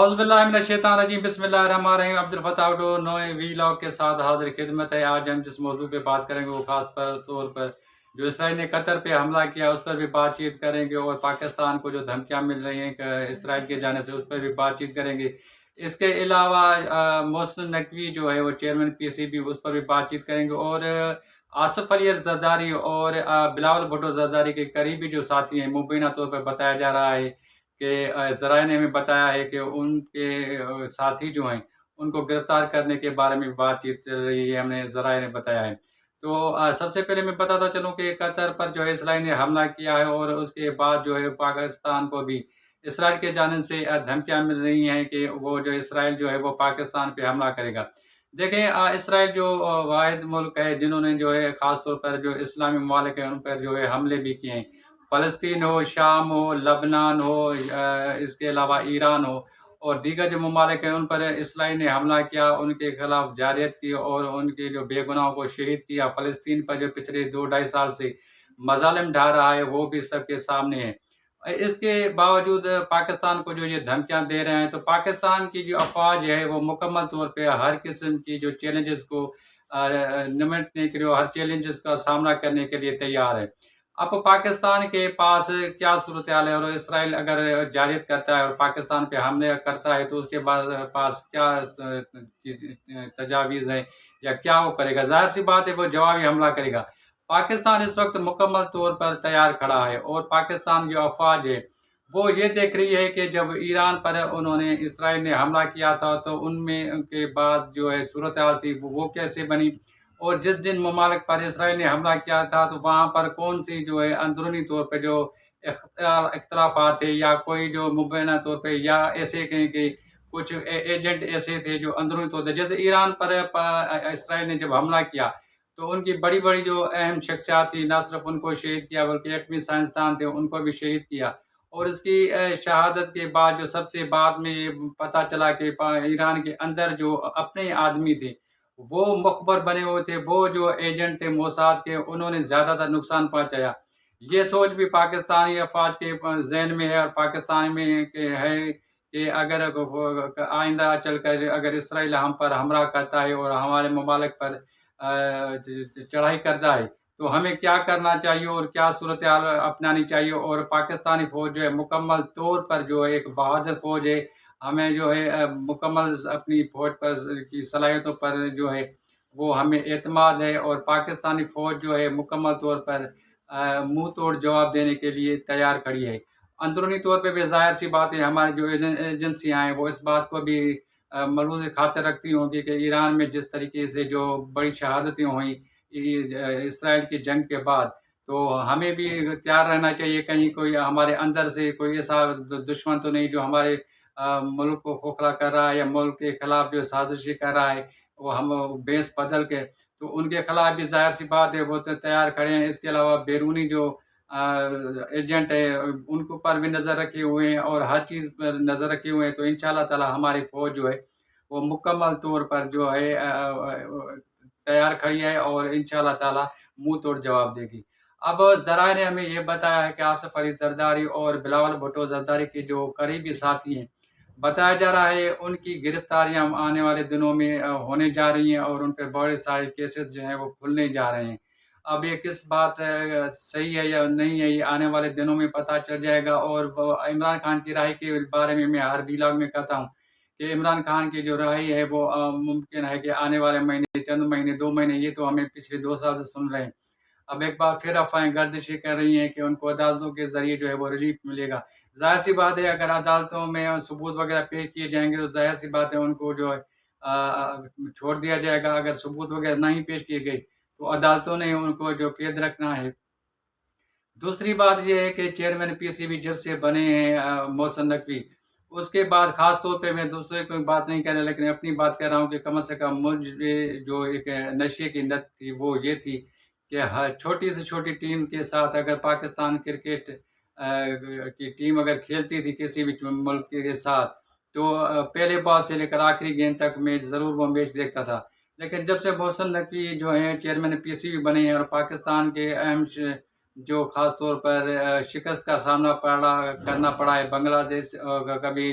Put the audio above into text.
اعوذ باللہ من الشیطان الرجیم بسم اللہ الرحمن الرحیم عبدالفتاح اڈو نئے ویلاگ کے ساتھ حاضر خدمت ہے۔ آج ہم جس موضوع پہ بات کریں گے وہ خاص طور پر جو اسرائیل نے قطر پہ حملہ کیا اس پر بھی بات چیت کریں گے، اور پاکستان کو جو دھمکیاں مل رہی ہیں اسرائیل کی جانب سے اس پر بھی بات چیت کریں گے۔ اس کے علاوہ محسن نقوی جو ہے وہ چیئرمین پی سی بی، اس پر بھی بات چیت کریں گے، اور آصف علی زرداری اور بلاول بھٹو زرداری کے قریبی جو ساتھی ہیں، مبینہ طور پر بتایا جا رہا ہے کہ ذرائع نے ہمیں بتایا ہے کہ ان کے ساتھی جو ہیں ان کو گرفتار کرنے کے بارے میں بات چیت چل رہی ہے، ہم نے ذرائع نے بتایا ہے۔ تو سب سے پہلے میں بتاتا چلوں کہ قطر پر جو ہے اسرائیل نے حملہ کیا ہے، اور اس کے بعد جو ہے پاکستان کو بھی اسرائیل کے جانب سے دھمکیاں مل رہی ہیں کہ وہ جو اسرائیل جو ہے وہ پاکستان پہ حملہ کرے گا۔ دیکھیں، اسرائیل جو واحد ملک ہے جنہوں نے جو ہے خاص طور پر جو اسلامی ممالک ہیں ان پر جو ہے حملے بھی کیے ہیں، فلسطین ہو، شام ہو، لبنان ہو، اس کے علاوہ ایران ہو اور دیگر جو ممالک ہیں ان پر اسرائیل نے حملہ کیا، ان کے خلاف جارحیت کی اور ان کے جو بے گناہوں کو شہید کیا۔ فلسطین پر جو پچھلے 2-2.5 سال سے مظالم ڈھا رہا ہے وہ بھی سب کے سامنے ہے۔ اس کے باوجود پاکستان کو جو یہ دھمکیاں دے رہے ہیں، تو پاکستان کی جو افواج ہے وہ مکمل طور پہ ہر قسم کی جو چیلنجز کو نمٹنے کے لیے، ہر چیلنجز کا سامنا کرنے کے لیے تیار ہے۔ اب پاکستان کے پاس کیا صورتحال ہے، اور اسرائیل اگر جارحیت کرتا ہے اور پاکستان پہ حملے کرتا ہے تو اس کے پاس کیا تجاویز ہے یا کیا وہ کرے گا؟ ظاہر سی بات ہے وہ جوابی حملہ کرے گا۔ پاکستان اس وقت مکمل طور پر تیار کھڑا ہے، اور پاکستان جو افواج ہے وہ یہ دیکھ رہی ہے کہ جب ایران پر انہوں نے اسرائیل نے حملہ کیا تھا تو ان میں ان کے بعد جو ہے صورتحال تھی وہ کیسے بنی، اور جن ممالک پر اسرائیل نے حملہ کیا تھا تو وہاں پر کون سی جو ہے اندرونی طور پہ جو اختلافات تھے، یا کوئی جو مبینہ طور پہ، یا ایسے کہیں کہ کچھ ایجنٹ ایسے تھے جو اندرونی طور پہ، جیسے ایران پر اسرائیل نے جب حملہ کیا تو ان کی بڑی بڑی جو اہم شخصیات تھی، نہ صرف ان کو شہید کیا بلکہ ایٹمی سائنسدان تھے ان کو بھی شہید کیا۔ اور اس کی شہادت کے بعد جو سب سے بعد میں یہ پتہ چلا کہ ایران کے اندر جو اپنے آدمی تھے وہ مخبر بنے ہوئے تھے، وہ جو ایجنٹ تھے موساد کے، انہوں نے زیادہ تر نقصان پہنچایا۔ یہ سوچ بھی پاکستانی افواج کے ذہن میں ہے، اور پاکستان میں ہے کہ اگر آئندہ چل کر اگر اسرائیل ہم پر حملہ کرتا ہے اور ہمارے ممالک پر چڑھائی کرتا ہے تو ہمیں کیا کرنا چاہیے اور کیا صورتحال اپنانی چاہیے۔ اور پاکستانی فوج جو ہے مکمل طور پر جو ہے ایک بہادر فوج ہے، ہمیں جو ہے مکمل اپنی فوج پر کی صلاحیتوں پر جو ہے وہ ہمیں اعتماد ہے، اور پاکستانی فوج جو ہے مکمل طور پر منہ توڑ جواب دینے کے لیے تیار کھڑی ہے۔ اندرونی طور پہ بھی ظاہر سی بات ہے ہماری جو ایجنسیاں ہیں وہ اس بات کو بھی ملحوظ خاطر رکھتی ہوں گی کہ ایران میں جس طریقے سے جو بڑی شہادتیں ہوئیں اسرائیل کی جنگ کے بعد، تو ہمیں بھی تیار رہنا چاہیے کہیں کوئی ہمارے اندر سے کوئی ایسا دشمن تو نہیں جو ہمارے ملک کو کھوکھلا کر رہا ہے یا ملک کے خلاف جو سازشی کر رہا ہے، وہ ہم بیس بدل کے تو ان کے خلاف بھی ظاہر سی بات ہے وہ تو تیار کھڑے ہیں۔ اس کے علاوہ بیرونی جو ایجنٹ ہے ان کے اوپر بھی نظر رکھے ہوئے ہیں، اور ہر چیز پر نظر رکھے ہوئے ہیں، تو انشاءاللہ تعالی ہماری فوج جو ہے وہ مکمل طور پر جو ہے تیار کھڑی ہے، اور انشاءاللہ تعالی منہ توڑ جواب دے گی۔ اب ذرائع نے ہمیں یہ بتایا ہے کہ آصف علی زرداری اور بلاول بھٹو زرداری کے جو قریبی ساتھی ہیں، بتایا جا رہا ہے ان کی گرفتاریاں آنے والے دنوں میں ہونے جا رہی ہیں، اور ان پہ بڑے سارے کیسز جو ہیں وہ کھلنے جا رہے ہیں۔ اب یہ کس بات صحیح ہے یا نہیں ہے یہ آنے والے دنوں میں پتہ چل جائے گا۔ اور عمران خان کی رہائی کے بارے میں ہر ویلاگ میں کہتا ہوں کہ عمران خان کی جو رہائی ہے وہ ممکن ہے کہ آنے والے مہینے، چند مہینے، 2 مہینے، یہ تو ہمیں پچھلے 2 سال سے سن رہے ہیں۔ اب ایک بار پھر افواہیں گردشیں کر رہی ہیں کہ ان کو عدالتوں کے ذریعے جو ہے وہ ریلیف ملے گا۔ ظاہر سی بات ہے اگر عدالتوں میں ثبوت وغیرہ پیش کیے جائیں گے تو ظاہر سی بات ہے ان کو جو ہے چھوڑ دیا جائے گا۔ اگر ثبوت وغیرہ نہیں پیش کیے گئے تو عدالتوں نے ان کو جو قید رکھنا ہے۔ دوسری بات یہ ہے کہ چیئرمین پی سی بی جب سے بنے ہیں محسن نقوی، اس کے بعد خاص طور پہ میں دوسرے کوئی بات نہیں کر رہا لیکن اپنی بات کر رہا ہوں کہ کم از کم مجھے جو ایک نشے کی لت تھی وہ یہ تھی کہ چھوٹی سے چھوٹی ٹیم کے ساتھ اگر پاکستان کرکٹ کی ٹیم اگر کھیلتی تھی کسی بھی ملک کے ساتھ تو پہلے بال سے لے کر آخری گیند تک میں ضرور وہ میچ دیکھتا تھا۔ لیکن جب سے محسن نقوی جو ہیں چیئرمین پی سی بی بنے ہیں اور پاکستان کے اہم جو خاص طور پر شکست کا سامنا کرنا پڑا ہے، بنگلہ دیش کبھی